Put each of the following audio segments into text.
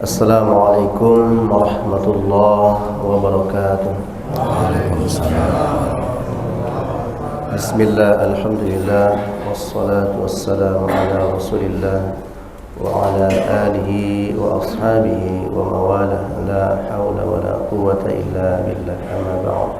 Assalamualaikum warahmatullahi wabarakatuh. Bismillah, alhamdulillah, wassalatu wassalamu ala rasulillah wa ala alihi wa ashabihi wa mawalah, la hawla wa la quwwata illa billah, amma ba'd.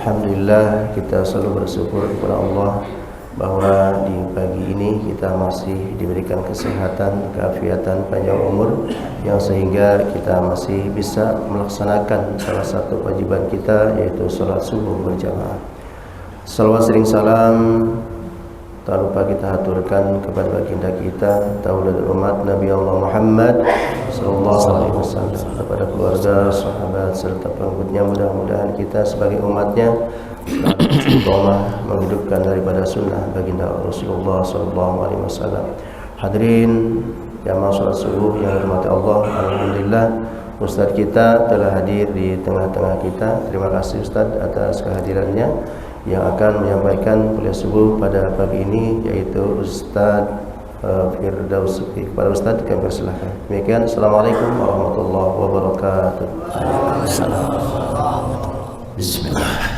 Alhamdulillah, kita selalu bersyukur kepada Allah bahwa di pagi ini kita masih diberikan kesehatan, keafiatan, panjang umur, yang sehingga kita masih bisa melaksanakan salah satu kewajiban kita, yaitu salat subuh berjamaah. Salawat sering salam tak lupa kita haturkan kepada baginda kita, tauladan umat Nabi Allah Muhammad sallallahu alaihi wasallam, kepada keluarga, sahabat serta pengikutnya. Mudah-mudahan kita sebagai umatnya istiqomah menghidupkan daripada sunnah baginda Rasulullah sallallahu alaihi wasallam. Hadirin jamaah salat subuh yang dirahmati Allah, alhamdulillah Ustaz kita telah hadir di tengah-tengah kita. Terima kasih Ustaz atas kehadirannya yang akan menyampaikan kuliah subuh pada pagi ini, yaitu Ustaz Firdaus. Kepada Ustaz kami persilahkan. Demikian, Assalamualaikum warahmatullahi wabarakatuh. Waalaikumsalam. Bismillah.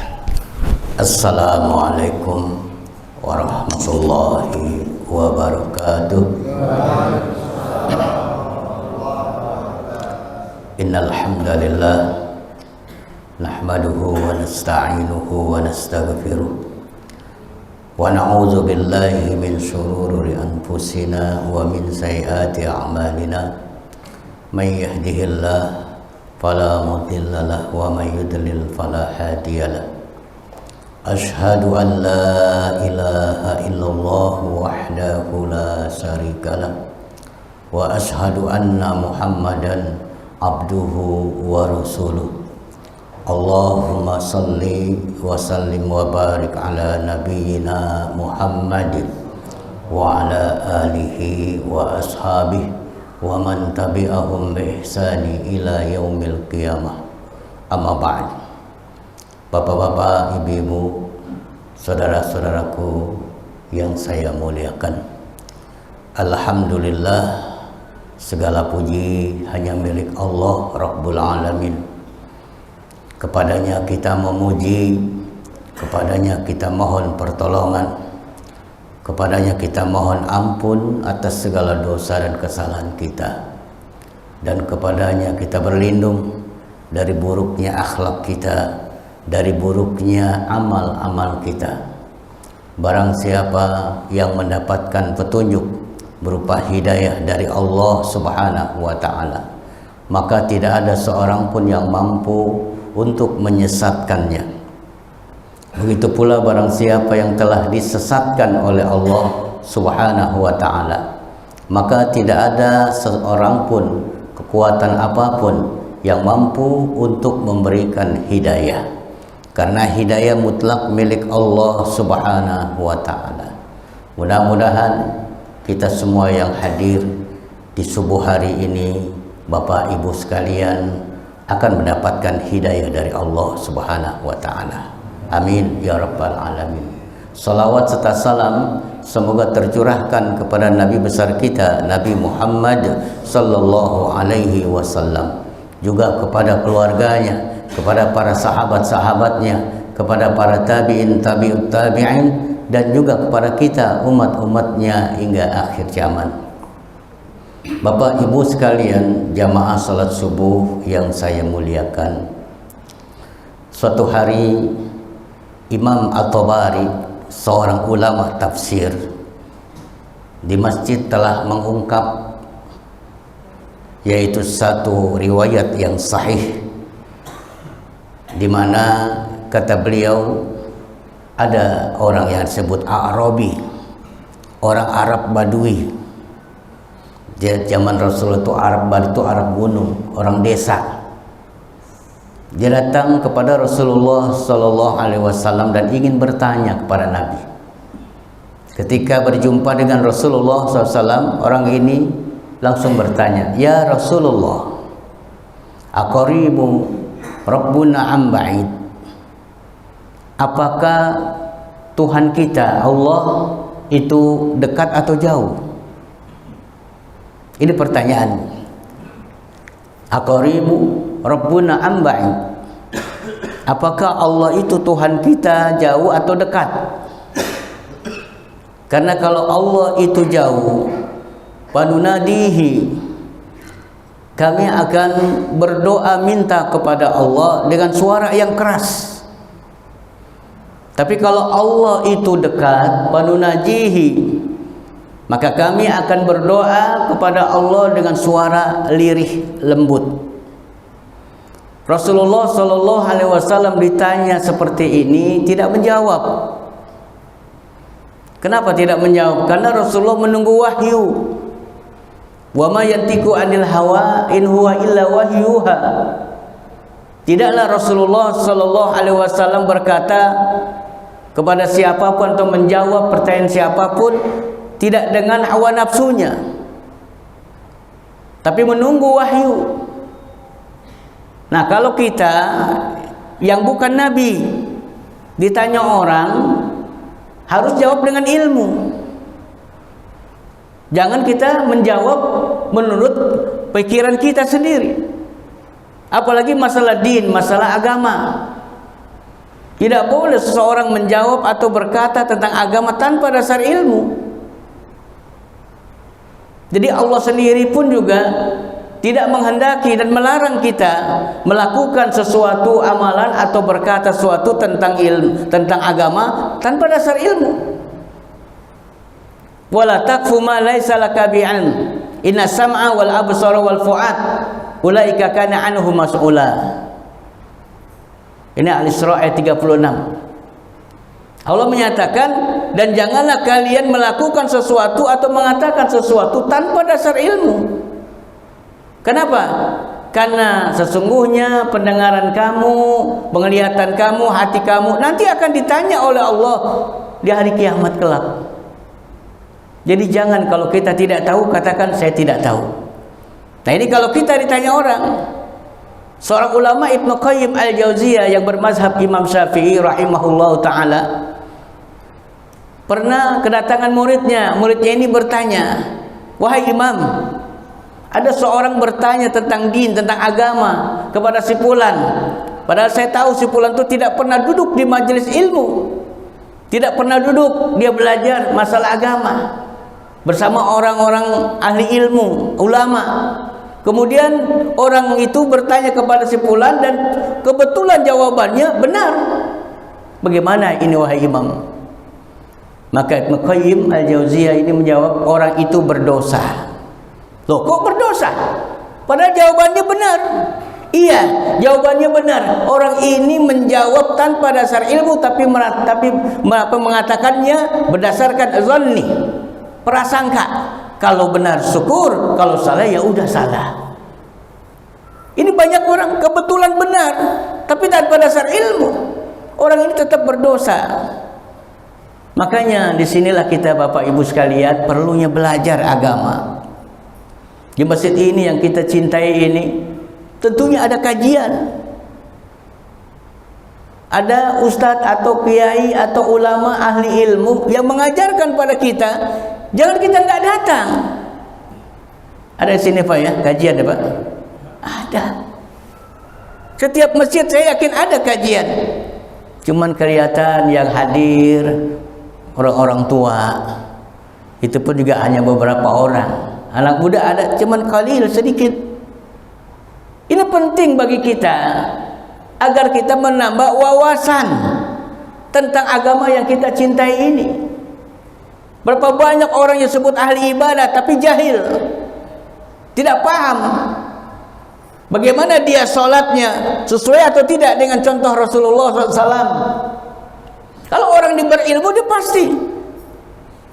Assalamualaikum warahmatullahi wabarakatuh. Innal hamdalillah nahmaduhu wa nasta'inuhu wa nastaghfiruh wa na'udzu billahi min shururi anfusina wa min sayyiati a'malina. May yahdihillahu fala mudilla lahu wa may yudlil fala hadiyalah. Ashhadu an la ilaha illallah wahdahu la syarikalah wa ashhadu anna Muhammadan abduhu wa rasuluh. Allahumma salli wa sallim wa barik ala nabiyyina Muhammadin wa ala alihi wa ashabihi wa man tabi'ahum bi ihsani ila yaumil qiyamah. Amma ba'd. Bapak-bapak, ibu-ibu, saudara-saudaraku yang saya muliakan, alhamdulillah, segala puji hanya milik Allah Rabbul Alamin. Kepadanya kita memuji, kepadanya kita mohon pertolongan, kepadanya kita mohon ampun atas segala dosa dan kesalahan kita, dan kepadanya kita berlindung dari buruknya akhlak kita, dari buruknya amal-amal kita. Barang siapa yang mendapatkan petunjuk berupa hidayah dari Allah Subhanahu wa ta'ala, maka tidak ada seorang pun yang mampu untuk menyesatkannya. Begitu pula barang siapa yang telah disesatkan oleh Allah Subhanahu wa ta'ala, maka tidak ada seorang pun, kekuatan apapun yang mampu untuk memberikan hidayah, karena hidayah mutlak milik Allah Subhanahu wa ta'ala. Mudah-mudahan kita semua yang hadir di subuh hari ini, Bapak Ibu sekalian, akan mendapatkan hidayah dari Allah Subhanahu wa ta'ala. Amin ya rabbal alamin. Salawat serta salam semoga tercurahkan kepada Nabi besar kita, Nabi Muhammad sallallahu alaihi wasallam, juga kepada keluarganya, kepada para sahabat-sahabatnya, kepada para tabi'in, tabi'ut tabi'in, dan juga kepada kita umat-umatnya hingga akhir zaman. Bapak Ibu sekalian, jamaah salat subuh yang saya muliakan, suatu hari Imam At-Tabari, seorang ulama tafsir di masjid, telah mengungkap yaitu satu riwayat yang sahih, di mana kata beliau ada orang yang disebut Arabi, orang Arab Badui. Zaman Rasulullah itu Arab Badui itu Arab gunung, orang desa. Dia datang kepada Rasulullah Sallallahu Alaihi Wasallam dan ingin bertanya kepada Nabi. Ketika berjumpa dengan Rasulullah SAW, orang ini langsung bertanya, "Ya Rasulullah, aqaribu Rabbuna am ba'id?" Apakah Tuhan kita Allah itu dekat atau jauh? Ini pertanyaan. Aqaribu Rabbuna am ba'id? Apakah Allah itu Tuhan kita jauh atau dekat? Karena kalau Allah itu jauh, panunadihi, kami akan berdoa minta kepada Allah dengan suara yang keras. Tapi kalau Allah itu dekat, panunajihi, maka kami akan berdoa kepada Allah dengan suara lirih lembut. Rasulullah Shallallahu Alaihi Wasallam ditanya seperti ini tidak menjawab. Kenapa tidak menjawab? Karena Rasulullah menunggu wahyu. Wa ma yantiqu 'anil hawa in huwa illa wahyuha. Tidaklah Rasulullah Shallallahu Alaihi Wasallam berkata kepada siapapun atau menjawab pertanyaan siapapun tidak dengan hawa nafsunya, tapi menunggu wahyu. Nah, kalau kita yang bukan nabi ditanya orang, harus jawab dengan ilmu. Jangan kita menjawab menurut pikiran kita sendiri. Apalagi masalah din, masalah agama. Tidak boleh seseorang menjawab atau berkata tentang agama tanpa dasar ilmu. Jadi Allah sendiri pun juga tidak menghendaki dan melarang kita melakukan sesuatu amalan atau berkata sesuatu tentang ilmu, tentang agama tanpa dasar ilmu. Wala taqfu ma laisa laka bi'ilm. Inna sam'a wal absara wal fu'ad ulaika kana anhu mas'ula. Ini Al-Isra ayat 36. Allah menyatakan, dan janganlah kalian melakukan sesuatu atau mengatakan sesuatu tanpa dasar ilmu. Kenapa? Karena sesungguhnya pendengaran kamu, penglihatan kamu, hati kamu nanti akan ditanya oleh Allah di hari kiamat kelak. Jadi jangan kalau kita tidak tahu katakan saya tidak tahu. Nah ini kalau kita ditanya orang. Seorang ulama Ibnu Qayyim Al-Jauziyah yang bermazhab Imam Syafi'i rahimahullahu ta'ala pernah kedatangan muridnya. Muridnya ini bertanya, wahai imam, ada seorang bertanya tentang din, tentang agama kepada si fulan. Padahal saya tahu si fulan itu tidak pernah duduk di majelis ilmu, tidak pernah duduk dia belajar masalah agama bersama orang-orang ahli ilmu, ulama. Kemudian orang itu bertanya kepada si fulan dan kebetulan jawabannya benar. Bagaimana ini wahai imam? Maka Ibnu Qayyim Al-Jauziyah ini menjawab, orang itu berdosa. Loh, kok berdosa? Padahal jawabannya benar. Iya, jawabannya benar. Orang ini menjawab tanpa dasar ilmu, tapi mengatakannya berdasarkan zanni, prasangka. Kalau benar syukur, kalau salah ya udah salah. Ini banyak orang kebetulan benar, tapi tanpa dasar ilmu. Orang ini tetap berdosa. Makanya disinilah kita Bapak Ibu sekalian perlunya belajar agama. Di masjid ini yang kita cintai ini tentunya ada kajian, ada ustadz atau kiai atau ulama ahli ilmu yang mengajarkan pada kita. Jangan kita nggak datang. Ada di sini Pak ya kajian ya Pak? Ada. Setiap masjid saya yakin ada kajian. Cuman kelihatan yang hadir orang-orang tua. Itu pun juga hanya beberapa orang. Anak muda ada, cuman qalil sedikit. Ini penting bagi kita agar kita menambah wawasan tentang agama yang kita cintai ini. Berapa banyak orang yang sebut ahli ibadah tapi jahil, tidak paham bagaimana dia sholatnya sesuai atau tidak dengan contoh Rasulullah SAW. Kalau orang berilmu dia pasti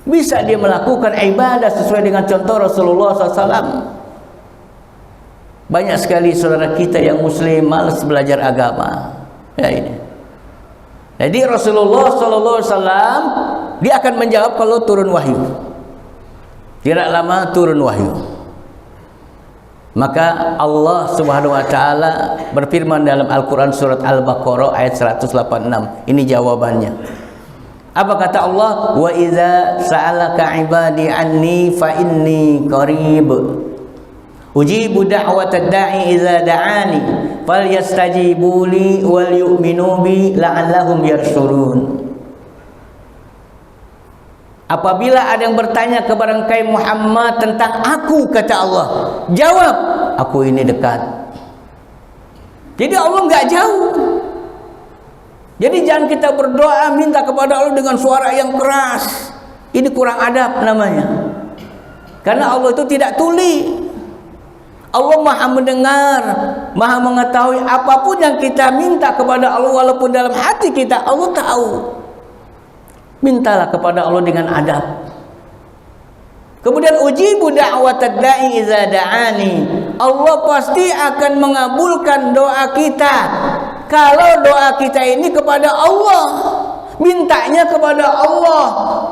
bisa dia melakukan ibadah sesuai dengan contoh Rasulullah SAW. Banyak sekali saudara kita yang muslim malas belajar agama. Ya ini. Jadi Rasulullah SAW dia akan menjawab kalau turun wahyu. Tidak lama turun wahyu. Maka Allah Subhanahu wa taala berfirman dalam Al-Qur'an surat Al-Baqarah ayat 186. Ini jawabannya. Apa kata Allah? Wa idza sa'alaka ibadi anni fa inni qarib Ujibu da'watad da'i idza da'ani falyastajibu li wal yu'minu bi la'allahum yarshurun. Apabila ada yang bertanya kepada engkau Muhammad tentang aku, kata Allah, jawab, aku ini dekat. Jadi Allah enggak jauh. Jadi jangan kita berdoa minta kepada Allah dengan suara yang keras. Ini kurang adab namanya. Karena Allah itu tidak tuli. Allah maha mendengar, maha mengetahui apapun yang kita minta kepada Allah, walaupun dalam hati kita Allah tahu. Mintalah kepada Allah dengan adab. Kemudian ujibu da'watad da'i idza da'ani. Allah pasti akan mengabulkan doa kita kalau doa kita ini kepada Allah. Mintanya kepada Allah,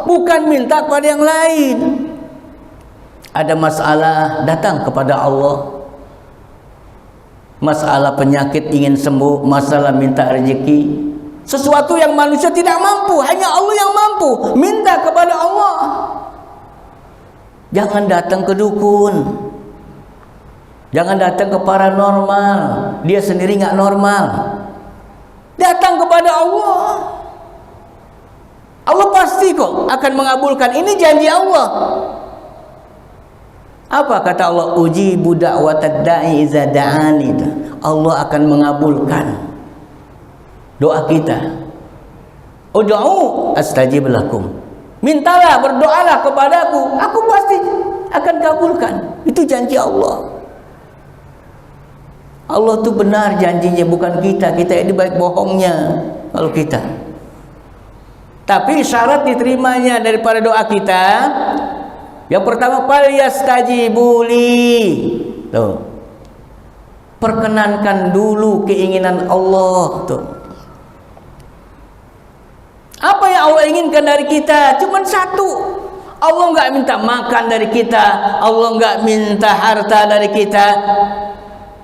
bukan minta kepada yang lain. Ada masalah, datang kepada Allah. Masalah penyakit ingin sembuh, masalah minta rezeki, sesuatu yang manusia tidak mampu, hanya Allah yang mampu. Minta kepada Allah. Jangan datang ke dukun, jangan datang ke paranormal, dia sendiri nggak normal. Datang kepada Allah. Allah pasti kok akan mengabulkan. Ini janji Allah. Apa kata Allah? Ujibu da'watad da'i idza da'ani. Allah akan mengabulkan doa kita. Ud'u astajib lakum. Mintalah, berdoalah kepadaku, aku pasti akan kabulkan. Itu janji Allah. Allah itu benar janjinya, bukan kita. Kita ini baik bohongnya kalau kita. Tapi syarat diterimanya daripada doa kita, yang pertama, falyastajibu li. Tuh. Perkenankan dulu keinginan Allah tuh. Apa yang Allah inginkan dari kita? Cuma satu. Allah nggak minta makan dari kita, Allah nggak minta harta dari kita.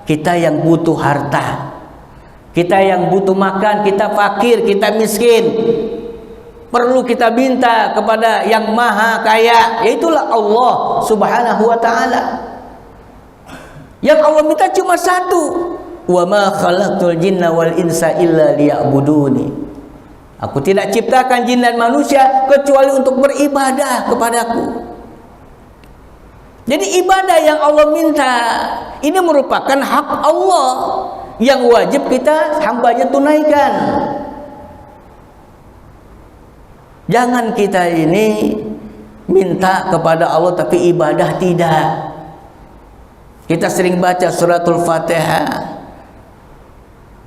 Kita yang butuh harta, kita yang butuh makan, kita fakir, kita miskin, perlu kita minta kepada yang maha kaya, yaitulah Allah subhanahu wa ta'ala. Yang Allah minta cuma satu, wa ma khalaqtul jinna wal insa illa liya'buduni. Aku tidak ciptakan jin dan manusia kecuali untuk beribadah kepadaku. Jadi ibadah yang Allah minta ini merupakan hak Allah yang wajib kita hambanya tunaikan. Jangan kita ini minta kepada Allah tapi ibadah tidak. Kita sering baca suratul Fatihah,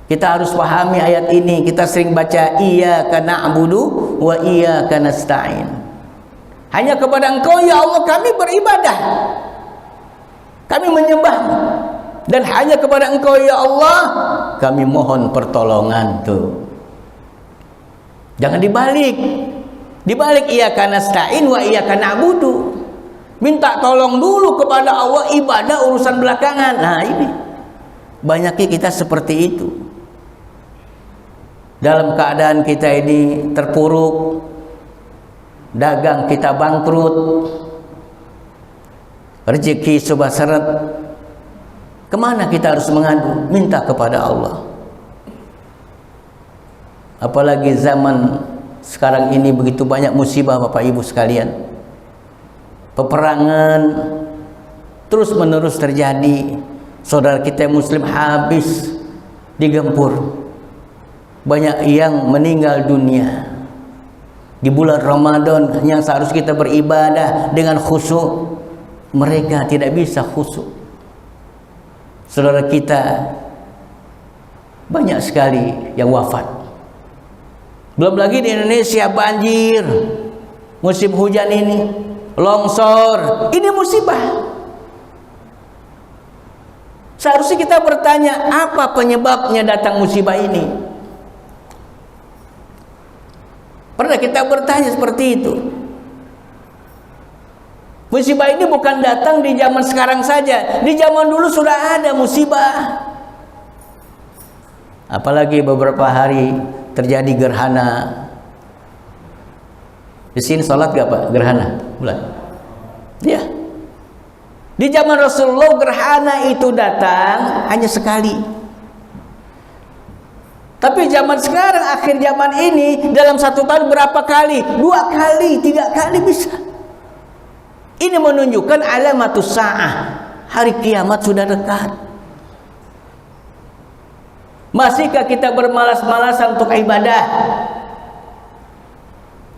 kita harus pahami ayat ini. Kita sering baca iyyaka na'budu wa iyyaka nasta'in. Hanya kepada Engkau ya Allah kami beribadah, kami menyembah, dan hanya kepada Engkau ya Allah kami mohon pertolongan. Tuh, jangan dibalik. Dibalik iyyaka nasta'in wa iyyaka na'budu. Minta tolong dulu kepada Allah, ibadah urusan belakangan. Nah ini banyaknya kita seperti itu. Dalam keadaan kita ini terpuruk, dagang kita bangkrut, rezeki serba seret, kemana kita harus mengadu? Minta kepada Allah. Apalagi zaman sekarang ini begitu banyak musibah Bapak Ibu sekalian. Peperangan terus menerus terjadi. Saudara kita muslim habis digempur. Banyak yang meninggal dunia di bulan Ramadan yang seharusnya kita beribadah dengan khusyuk, mereka tidak bisa khusyuk. Saudara kita banyak sekali yang wafat. Belum lagi di Indonesia banjir, musim hujan ini, longsor, ini musibah. Seharusnya kita bertanya, apa penyebabnya datang musibah ini? Pernah kita bertanya seperti itu? Musibah ini bukan datang di zaman sekarang saja, di zaman dulu sudah ada musibah. Apalagi beberapa hari terjadi gerhana. Di sini sholat gak Pak? Gerhana bulan? Ya. Di zaman Rasulullah gerhana itu datang hanya sekali. Tapi zaman sekarang, akhir zaman ini, dalam satu tahun berapa kali? 2 kali, 3 kali bisa. Ini menunjukkan alamatus sa'ah, hari kiamat sudah dekat. Masihkah kita bermalas-malasan untuk ibadah?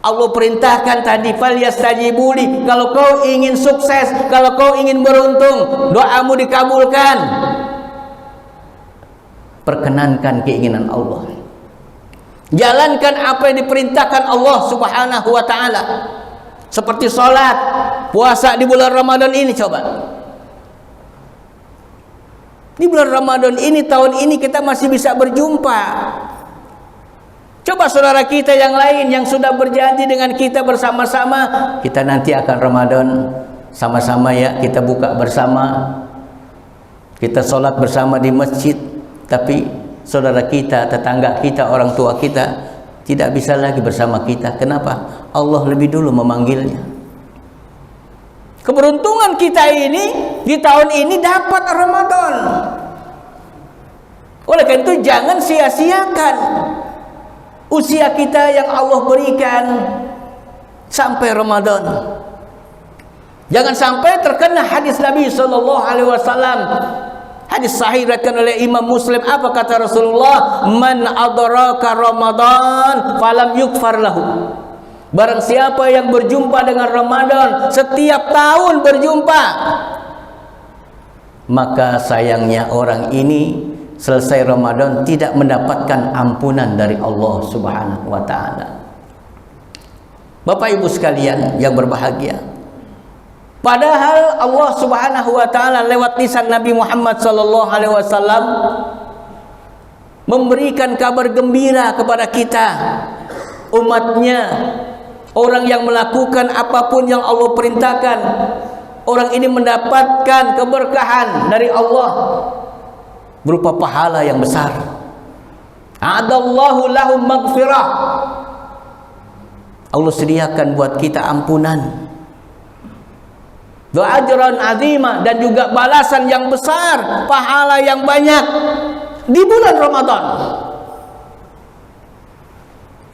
Allah perintahkan tadi, falyastajibuli, kalau kau ingin sukses, kalau kau ingin beruntung, doamu dikabulkan. Perkenankan keinginan Allah. Jalankan apa yang diperintahkan Allah Subhanahu wa taala. Seperti sholat, puasa di bulan Ramadan ini, coba. Di bulan Ramadan ini, tahun ini kita masih bisa berjumpa. Coba saudara kita yang lain yang sudah berjanji dengan kita bersama-sama, kita nanti akan Ramadan sama-sama ya, kita buka bersama, kita sholat bersama di masjid. Tapi saudara kita, tetangga kita, orang tua kita tidak bisa lagi bersama kita. Kenapa? Allah lebih dulu memanggilnya. Keberuntungan kita ini di tahun ini dapat Ramadan. Oleh karena itu jangan sia-siakan usia kita yang Allah berikan sampai Ramadan. Jangan sampai terkena hadis Nabi sallallahu alaihi wasallam. Hadis sahih diriwayatkan oleh Imam Muslim. Apa kata Rasulullah? Man adraka Ramadan falam yukfar lahu. Barang siapa yang berjumpa dengan Ramadan, setiap tahun berjumpa, maka sayangnya orang ini selesai Ramadan tidak mendapatkan ampunan dari Allah Subhanahu wa taala. Bapak Ibu sekalian yang berbahagia, padahal Allah Subhanahu wa taala lewat lisan Nabi Muhammad sallallahu alaihi wasallam memberikan kabar gembira kepada kita, umatnya, orang yang melakukan apapun yang Allah perintahkan, orang ini mendapatkan keberkahan dari Allah berupa pahala yang besar. A'adallahu lahum maghfirah. Allah sediakan buat kita ampunan. Wa ajran azima, dan juga balasan yang besar, pahala yang banyak di bulan Ramadan.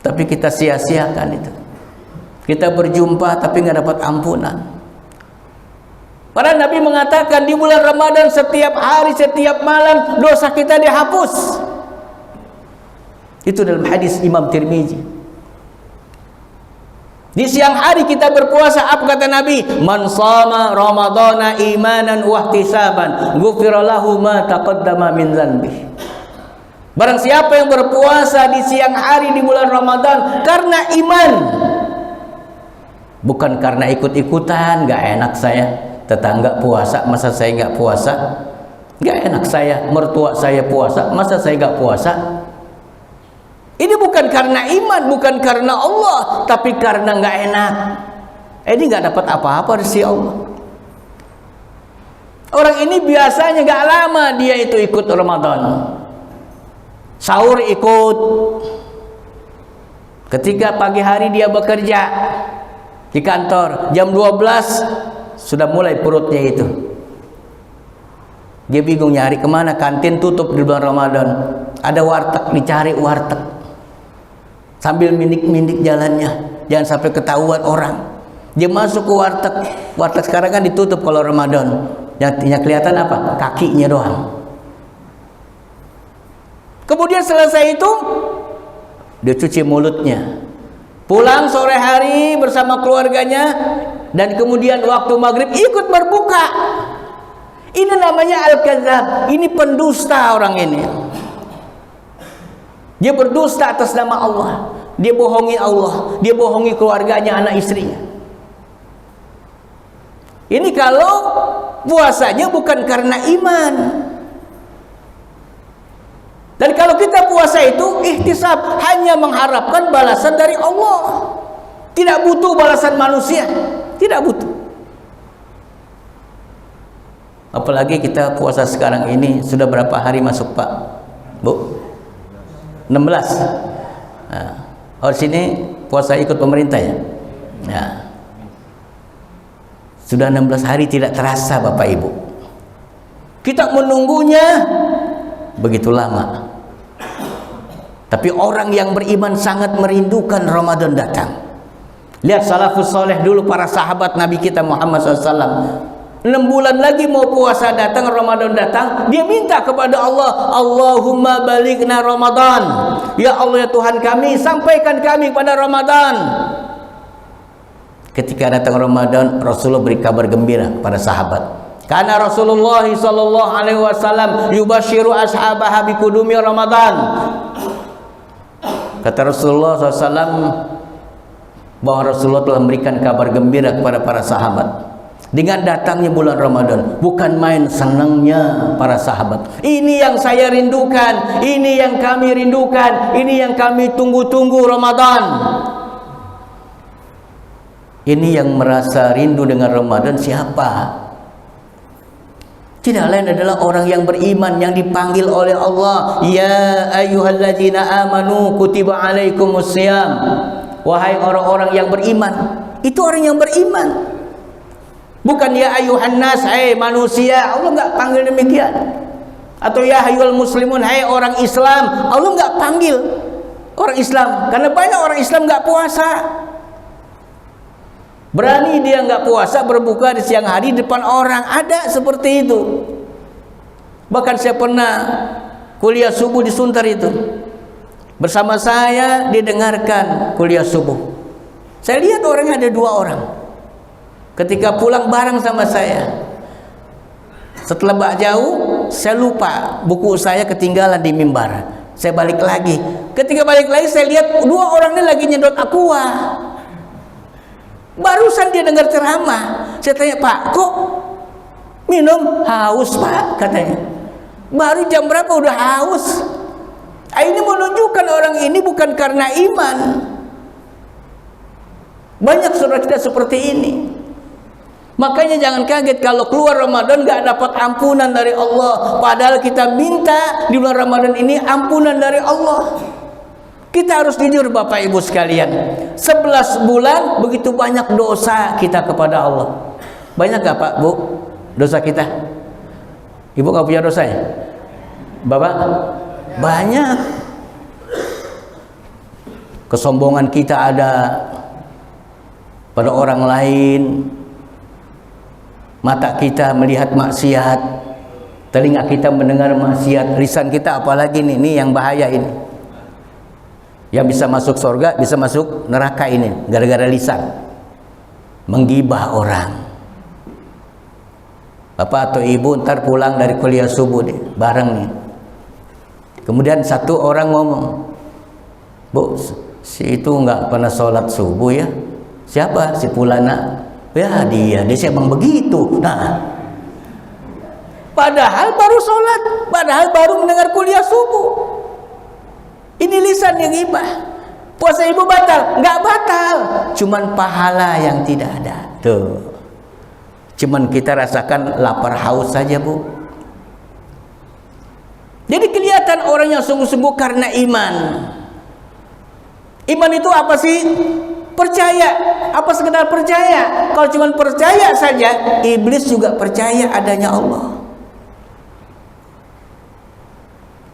Tapi kita sia-siakan itu. Kita berjumpa tapi nggak dapat ampunan. Para Nabi mengatakan di bulan Ramadan setiap hari, setiap malam dosa kita dihapus. Itu dalam hadis Imam Tirmizi. Di siang hari kita berpuasa, apa kata Nabi? Man shama ramadhana imanan wa ihtisaban, ghufira lahu ma taqaddama min dzanbihi. Barang siapa yang berpuasa di siang hari di bulan Ramadan karena iman, bukan karena ikut-ikutan, gak enak saya tetangga puasa, masa saya nggak puasa? Nggak enak saya, mertua saya puasa, masa saya nggak puasa? Ini bukan karena iman, bukan karena Allah, tapi karena nggak enak. Ini nggak dapat apa-apa dari si Allah. Orang ini biasanya nggak lama dia itu ikut Ramadan. Sahur ikut. Ketika pagi hari dia bekerja di kantor, jam 12 sudah mulai perutnya itu. Dia bingung nyari kemana, kantin tutup di bulan Ramadan. Ada warteg, dicari warteg. Sambil mindik-mindik jalannya, jangan sampai ketahuan orang. Dia masuk ke warteg. Warteg sekarang kan ditutup kalau Ramadan. Yang kelihatan apa? Kakinya doang. Kemudian selesai itu, dia cuci mulutnya. Pulang sore hari bersama keluarganya, dan kemudian waktu maghrib ikut berbuka. Ini namanya al-kadzab. Ini pendusta orang ini. Dia berdusta atas nama Allah. Dia bohongi Allah. Dia bohongi keluarganya, anak istrinya. Ini kalau puasanya bukan karena iman. Dan kalau kita puasa itu ihtisab, hanya mengharapkan balasan dari Allah. Tidak butuh balasan manusia. Tidak butuh. Apalagi kita puasa sekarang ini sudah berapa hari masuk Pak? Bu? 16. Nah, orang sini puasa ikut pemerintah ya? Nah. Sudah 16 hari tidak terasa Bapak Ibu. Kita menunggunya begitu lama. Tapi orang yang beriman sangat merindukan Ramadan datang. Lihat salafus soleh dulu, para sahabat Nabi kita Muhammad SAW. 6 bulan lagi mau puasa datang, Ramadan datang, dia minta kepada Allah, Allahumma balighna Ramadan. Ya Allah, ya Tuhan kami, sampaikan kami pada Ramadan. Ketika datang Ramadan, Rasulullah beri kabar gembira kepada sahabat. Karena Rasulullah sallallahu alaihi wasallam yubashiru ashabaha biqudumi Ramadan. Kata Rasulullah SAW bahwa Rasulullah telah memberikan kabar gembira kepada para sahabat dengan datangnya bulan Ramadan. Bukan main senangnya para sahabat. Ini yang saya rindukan, ini yang kami rindukan, ini yang kami tunggu-tunggu Ramadan. Ini yang merasa rindu dengan Ramadan siapa? Tidak lain adalah orang yang beriman, yang dipanggil oleh Allah. Ya ayyuhalladzina amanu kutiba alaikumusiyam. Wahai orang-orang yang beriman. Itu orang yang beriman. Bukan ya ayuhan nas, hai manusia. Allah enggak panggil demikian. Atau ya ayyuhal muslimun, hai orang Islam. Allah enggak panggil orang Islam. Karena banyak orang Islam enggak puasa. Berani dia enggak puasa, berbuka di siang hari di depan orang. Ada seperti itu. Bahkan saya pernah kuliah subuh di Sunter itu. Bersama saya didengarkan kuliah subuh. Saya lihat orangnya ada 2 orang. Ketika pulang bareng sama saya, setelah bak jauh, saya lupa buku saya ketinggalan di mimbar. Saya balik lagi. Ketika balik lagi, saya lihat 2 orang ini lagi nyedot aqua. Barusan dia dengar ceramah. Saya tanya, Pak, kok minum? Haus Pak, katanya. Baru jam berapa udah haus? Ini menunjukkan orang ini bukan karena iman. Banyak saudara kita seperti ini. Makanya jangan kaget kalau keluar Ramadan gak dapat ampunan dari Allah. Padahal kita minta di bulan Ramadan ini ampunan dari Allah. Kita harus jujur Bapak Ibu sekalian. 11 bulan begitu banyak dosa kita kepada Allah. Banyak gak Pak Bu dosa kita? Ibu gak punya dosa ya? Bapak? Banyak. Kesombongan kita ada pada orang lain. Mata kita melihat maksiat, telinga kita mendengar maksiat, lisan kita apalagi nih yang bahaya ini. Yang bisa masuk surga, bisa masuk neraka ini gara-gara lisan. Menggibah orang. Bapak atau ibu ntar pulang dari kuliah subuh deh, bareng nih. Kemudian satu orang ngomong, Bu, si itu nggak pernah sholat subuh ya? Siapa? Si Fulana. Ya dia emang begitu. Nah, padahal baru sholat, padahal baru mendengar kuliah subuh. Ini lisan yang ghibah. Puasa ibu batal? Nggak batal, cuman pahala yang tidak ada. Tuh, cuman kita rasakan lapar haus saja Bu. Jadi kelihatan orang yang sungguh-sungguh karena iman. Iman itu apa sih? Percaya. Apa sekedar percaya? Kalau cuma percaya saja, iblis juga percaya adanya Allah.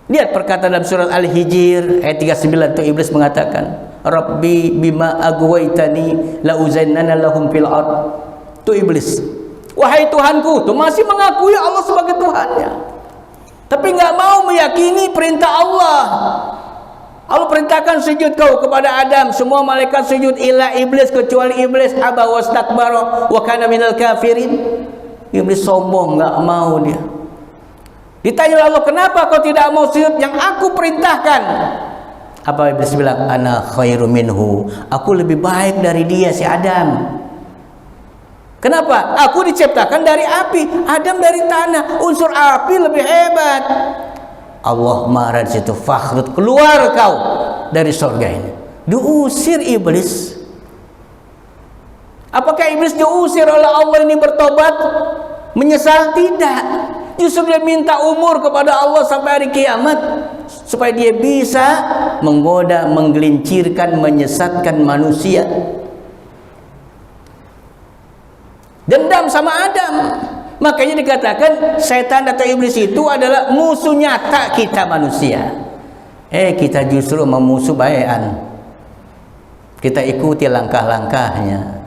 Lihat perkataan dalam surat Al-Hijr ayat 39 itu iblis mengatakan, Rabbi bima aghwaytani la uzayyinanna lahum fil ard. Itu iblis. Wahai Tuhanku, itu masih mengakui Allah sebagai Tuhannya. Tapi nggak mau meyakini perintah Allah. Allah perintahkan sujud kau kepada Adam, semua malaikat sujud illa iblis, kecuali iblis aba wastakbara wa kana minal kafirin. Iblis sombong, nggak mau dia. Ditanya Allah, kenapa kau tidak mau sujud yang aku perintahkan? Apa iblis bilang? Ana khairu minhu, aku lebih baik dari dia, si Adam. Kenapa? Aku diciptakan dari api, Adam dari tanah. Unsur api lebih hebat. Allah marah di situ, fakhrut, keluar kau dari surga ini. Diusir iblis. Apakah iblis diusir oleh Allah ini bertobat, menyesal? Tidak. Justru dia minta umur kepada Allah sampai hari kiamat supaya dia bisa menggoda, menggelincirkan, menyesatkan manusia. Dendam sama Adam. Makanya dikatakan setan atau iblis itu adalah musuh nyata kita manusia. Kita justru memusuh bayan. Kita ikuti langkah-langkahnya.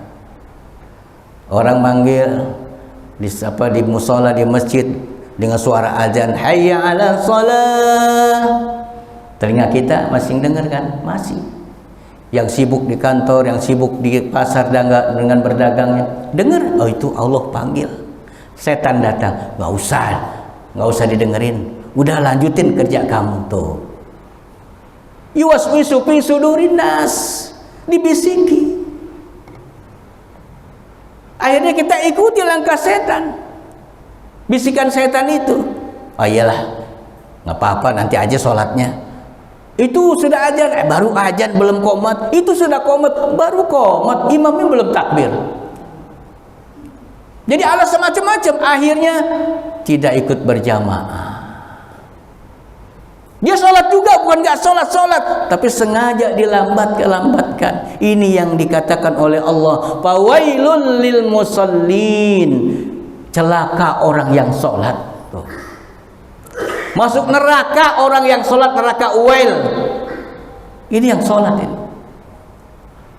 Orang manggil di musola di masjid dengan suara azan, hayya 'ala shalah. Telinga kita masih dengar kan? Masih. Yang sibuk di kantor, yang sibuk di pasar dengan berdagangnya, dengar, oh itu Allah panggil. Setan datang, nggak usah didengerin, udah lanjutin kerja kamu tuh. Yuwaswisu fi sudurin nas, dibisiki. Akhirnya kita ikuti langkah setan, bisikan setan itu. Oh iyalah, nggak apa-apa, nanti aja sholatnya. Itu sudah ajan, baru ajan belum qomat, itu sudah qomat, baru qomat, imamnya belum takbir. Jadi alasan macam-macam, akhirnya tidak ikut berjamaah. Dia sholat juga, bukan nggak sholat, tapi sengaja dilambatkan. Ini yang dikatakan oleh Allah, fawailul lil musallin, celaka orang yang sholat. Tuh. Masuk neraka orang yang sholat, neraka uwail. Ini yang sholat ini.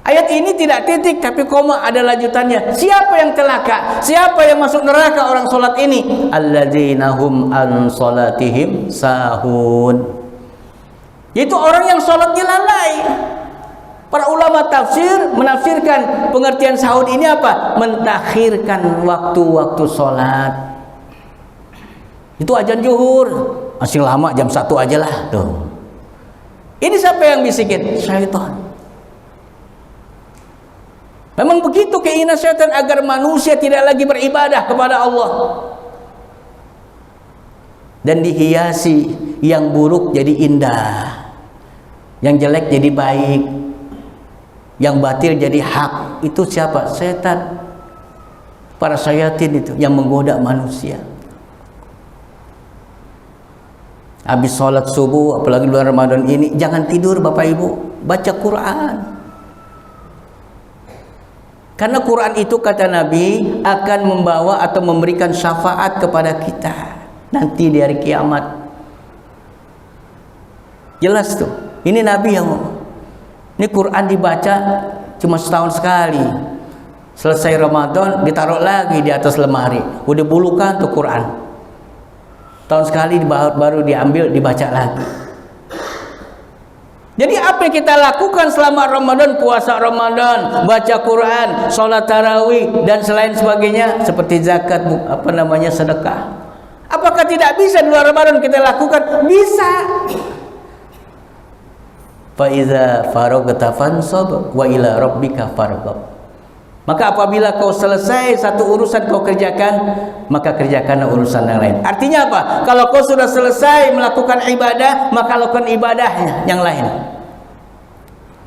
Ayat ini tidak titik tapi koma, ada lanjutannya. Siapa yang celaka? Siapa yang masuk neraka orang sholat ini? Alladzina hum an sholatihim sahun. Yaitu orang yang sholatnya lalai. Para ulama tafsir menafsirkan pengertian sahun ini apa? Mentakhirkan waktu-waktu sholat. Itu azan zuhur, masih lama, jam 1 aja lah tuh. Ini siapa yang bisikin? Syaitan. Memang begitu keinginan syaitan agar manusia tidak lagi beribadah kepada Allah. Dan dihiasi yang buruk jadi indah, yang jelek jadi baik, yang batil jadi hak. Itu siapa? Setan. Para syayatin itu yang menggoda manusia. Habis sholat subuh, apalagi bulan Ramadan ini, jangan tidur Bapak Ibu, baca Quran. Karena Quran itu kata Nabi akan membawa atau memberikan syafaat kepada kita nanti di hari kiamat. Jelas tuh, ini Nabi yang ngomong. Ini Quran dibaca cuma setahun sekali. Selesai Ramadan ditaruh lagi di atas lemari, udah bulukan tuh Quran. Tahun sekali baru diambil, dibaca lagi. Jadi apa yang kita lakukan selama Ramadan, puasa Ramadan, baca Quran, sholat tarawih dan selain sebagainya, seperti zakat, sedekah. Apakah tidak bisa di luar Ramadan kita lakukan? Bisa. Fa iza faragta fansab wa ila rabbika farghab. Maka apabila kau selesai satu urusan kau kerjakan, maka kerjakanlah urusan yang lain. Artinya apa? Kalau kau sudah selesai melakukan ibadah, maka lakukan ibadahnya yang lain.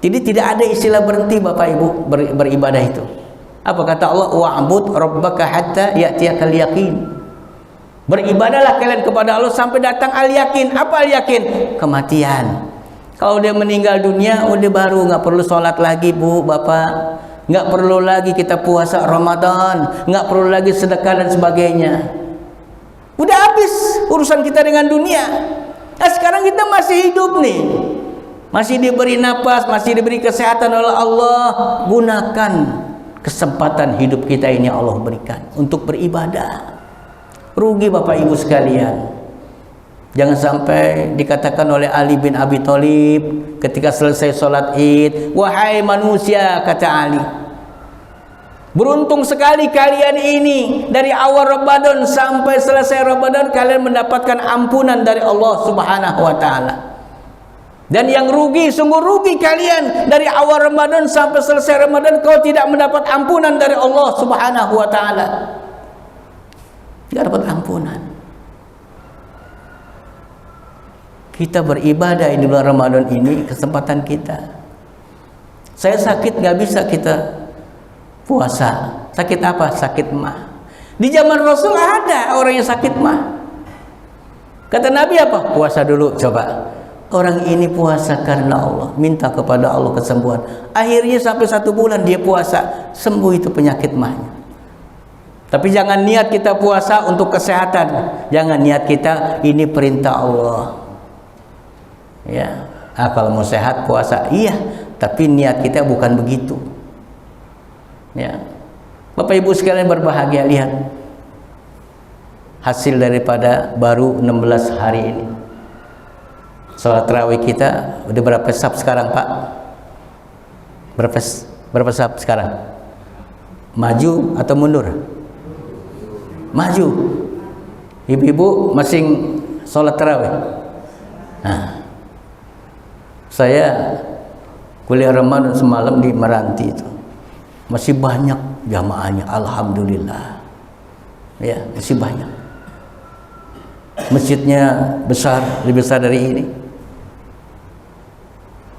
Jadi tidak ada istilah berhenti Bapak Ibu beribadah itu. Apa kata Allah? Wa'bud rabbaka hatta ya'tiyakal yaqin. Beribadahlah kalian kepada Allah sampai datang al-yakin. Apa al-yakin? Kematian. Kalau dia meninggal dunia, udah baru nggak perlu sholat lagi Bu, Bapak. Nggak perlu lagi kita puasa Ramadan, nggak perlu lagi sedekah dan sebagainya. Udah habis urusan kita dengan dunia. Nah sekarang kita masih hidup nih, masih diberi napas, masih diberi kesehatan oleh Allah. Gunakan kesempatan hidup kita ini Allah berikan untuk beribadah. Rugi Bapak Ibu sekalian. Jangan sampai dikatakan oleh Ali bin Abi Thalib ketika selesai sholat id, wahai manusia, kata Ali, beruntung sekali kalian ini dari awal Ramadan sampai selesai Ramadan kalian mendapatkan ampunan dari Allah Subhanahu wa ta'ala. Dan yang rugi, sungguh rugi kalian dari awal Ramadan sampai selesai Ramadan kau tidak mendapat ampunan dari Allah Subhanahu wa ta'ala. Tidak dapat ampunan. Kita beribadah di bulan Ramadan ini kesempatan kita. Saya sakit nggak bisa kita puasa. Sakit apa? Sakit mah. Di zaman Rasul ada orang yang sakit mah. Kata Nabi apa? Puasa dulu coba. Orang ini puasa karena Allah, minta kepada Allah kesembuhan. Akhirnya sampai 1 bulan dia puasa, sembuh itu penyakit mahnya. Tapi jangan niat kita puasa untuk kesehatan. Jangan niat kita ini perintah Allah. Ya, kalau mau sehat puasa, iya. Tapi niat kita bukan begitu. Ya, Bapak Ibu sekalian berbahagia, lihat hasil daripada baru 16 hari ini. Sholat tarawih kita udah berapa sab sekarang, Pak? Berapa sab sekarang? Maju atau mundur? Maju. Ibu-ibu masing sholat tarawih. Nah, saya kuliah Ramadan semalam di Meranti itu masih banyak jamaahnya, alhamdulillah. Ya, masih banyak. Masjidnya besar, lebih besar dari ini.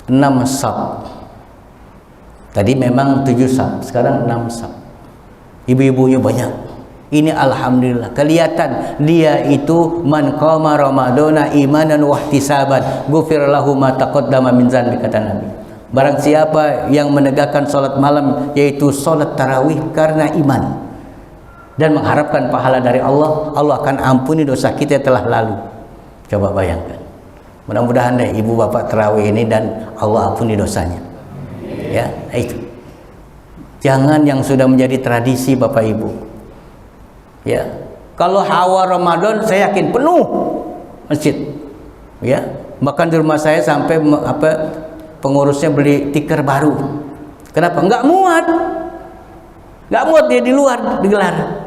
6 sab. Tadi memang 7 sab, sekarang 6 sab. Ibu-ibunya banyak. Ini alhamdulillah, kelihatan dia itu man qama ramadhana imanan wa ihtisaban ghufir lahu ma taqaddama min dzanbi, kata Nabi. Barang siapa yang menegakkan salat malam, yaitu salat tarawih karena iman dan mengharapkan pahala dari Allah, Allah akan ampuni dosa kita yang telah lalu. Coba bayangkan. Mudah-mudahan deh ibu bapak tarawih ini dan Allah ampuni dosanya. Ya, itu. Jangan yang sudah menjadi tradisi Bapak Ibu. Ya, kalau hawa Ramadan saya yakin penuh masjid. Ya, bahkan di rumah saya sampai pengurusnya beli tikar baru. Kenapa? Nggak muat dia di luar digelar.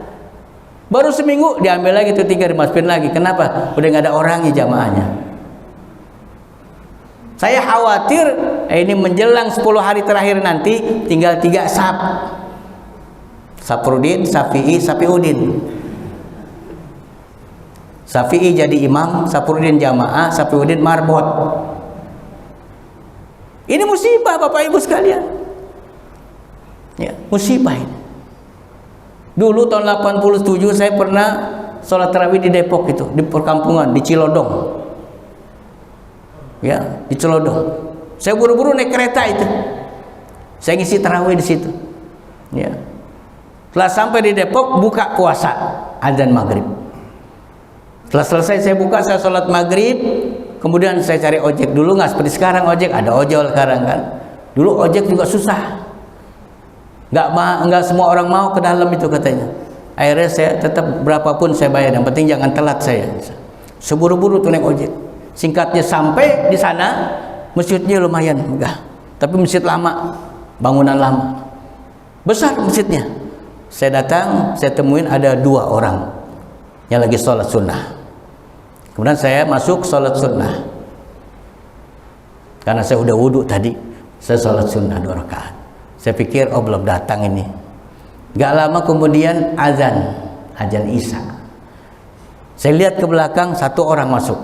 Baru seminggu diambil lagi tuh tikar, dimasukin lagi. Kenapa? Udah nggak ada orangnya jamaahnya. Saya khawatir ini menjelang 10 hari terakhir nanti tinggal 3 sab. Saprudin, Syafi'i, Safiuddin. Syafi'i jadi imam, Saprudin jamaah, Safiuddin marbot. Ini musibah Bapak Ibu sekalian. Ya, musibah ini. Dulu tahun 87 saya pernah sholat tarawih di Depok itu, di perkampungan, di Cilodong. Ya, di Cilodong. Saya buru-buru naik kereta itu. Saya ngisi tarawih di situ. Ya. Setelah sampai di Depok, buka puasa, azan maghrib. Setelah selesai saya buka, saya sholat maghrib, kemudian saya cari ojek. Dulu nggak seperti sekarang ojek, ada ojol sekarang kan. Dulu ojek juga susah. Nggak semua orang mau ke dalam itu katanya. Akhirnya saya tetap berapapun saya bayar, yang penting jangan telat saya. Seburu-buru tuh naik ojek. Singkatnya sampai di sana, masjidnya lumayan megah. Tapi masjid lama, bangunan lama. Besar masjidnya. Saya datang, saya temuin ada 2 orang yang lagi sholat sunnah. Kemudian saya masuk sholat sunnah. Karena saya udah wudhu tadi, saya sholat sunnah 2 rakaat. Saya pikir, oh belum datang ini. Gak lama kemudian azan Isya. Saya lihat ke belakang, 1 orang masuk.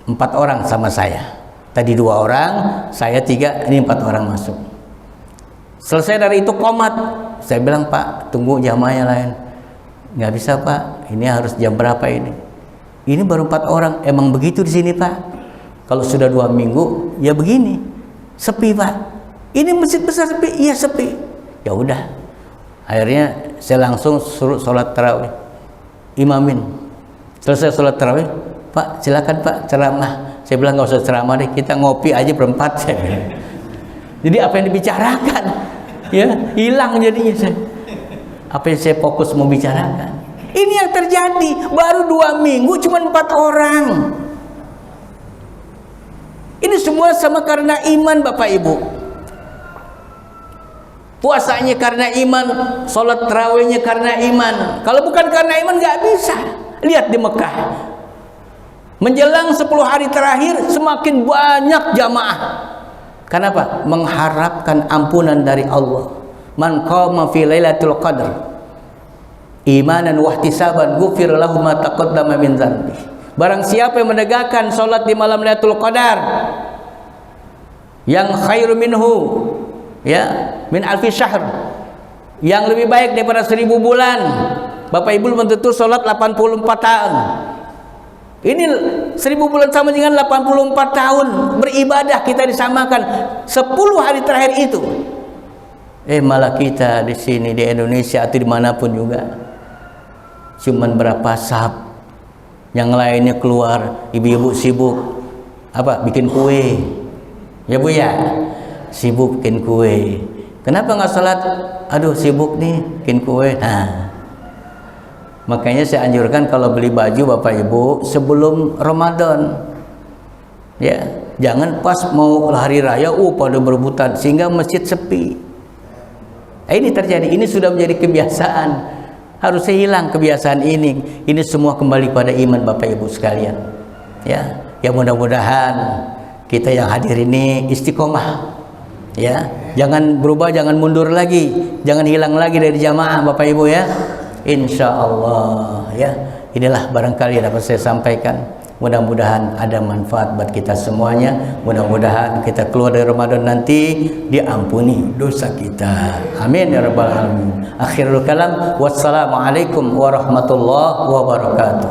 4 orang sama saya. Tadi 2 orang, saya 3, ini 4 orang masuk. Selesai dari itu komat. Saya bilang, Pak, tunggu jamaah yang lain. Nggak bisa, Pak, ini harus jam berapa ini? Ini baru 4 orang. Emang begitu di sini, Pak? Kalau sudah 2 minggu, ya begini. Sepi, Pak. Ini masjid besar sepi? Iya sepi. Ya udah. Akhirnya saya langsung suruh sholat tarawih. Imamin. Selesai sholat tarawih, Pak, silakan Pak ceramah. Saya bilang nggak usah ceramah deh, kita ngopi aja berempat. Saya bilang. Jadi apa yang dibicarakan, ya hilang jadinya saya. Apa yang saya fokus mau bicarakan? Ini yang terjadi. Baru 2 minggu cuma 4 orang. Ini semua sama karena iman Bapak Ibu. Puasanya karena iman, sholat tarawihnya karena iman. Kalau bukan karena iman nggak bisa. Lihat di Mekah. Menjelang 10 hari terakhir semakin banyak jamaah. Kenapa? Mengharapkan ampunan dari Allah. Man qama fi lailatul qadr imanan wa ihtisaban ghufir lahu ma taqaddama min dzanbi. Barang siapa yang menegakkan salat di malam Lailatul Qadar yang khairu minhu, ya, min alfi syahr, yang lebih baik daripada 1000 bulan. Bapak Ibu belum tentu salat 84 tahun. Ini 1000 bulan sama dengan 84 tahun beribadah, kita disamakan 10 hari terakhir itu. Malah kita di sini di Indonesia atau dimanapun juga cuman berapa sahab, yang lainnya keluar, ibu-ibu sibuk bikin kue, ya Bu ya, sibuk bikin kue. Kenapa nggak sholat? Aduh sibuk nih bikin kue. Nah, makanya saya anjurkan kalau beli baju Bapak Ibu sebelum Ramadan, ya jangan pas mau hari raya pada berebutan sehingga masjid sepi. Ini terjadi, ini sudah menjadi kebiasaan. Harusnya hilang kebiasaan ini. Ini semua kembali pada iman Bapak Ibu sekalian. Ya mudah-mudahan kita yang hadir ini istiqomah. Ya, jangan berubah, jangan mundur lagi, jangan hilang lagi dari jamaah Bapak Ibu ya. Insya Allah ya. Inilah barangkali dapat saya sampaikan. Mudah-mudahan ada manfaat buat kita semuanya. Mudah-mudahan kita keluar dari Ramadan nanti diampuni dosa kita. Amin ya rabbal alamin. Akhirul kalam, wassalamualaikum warahmatullahi wabarakatuh.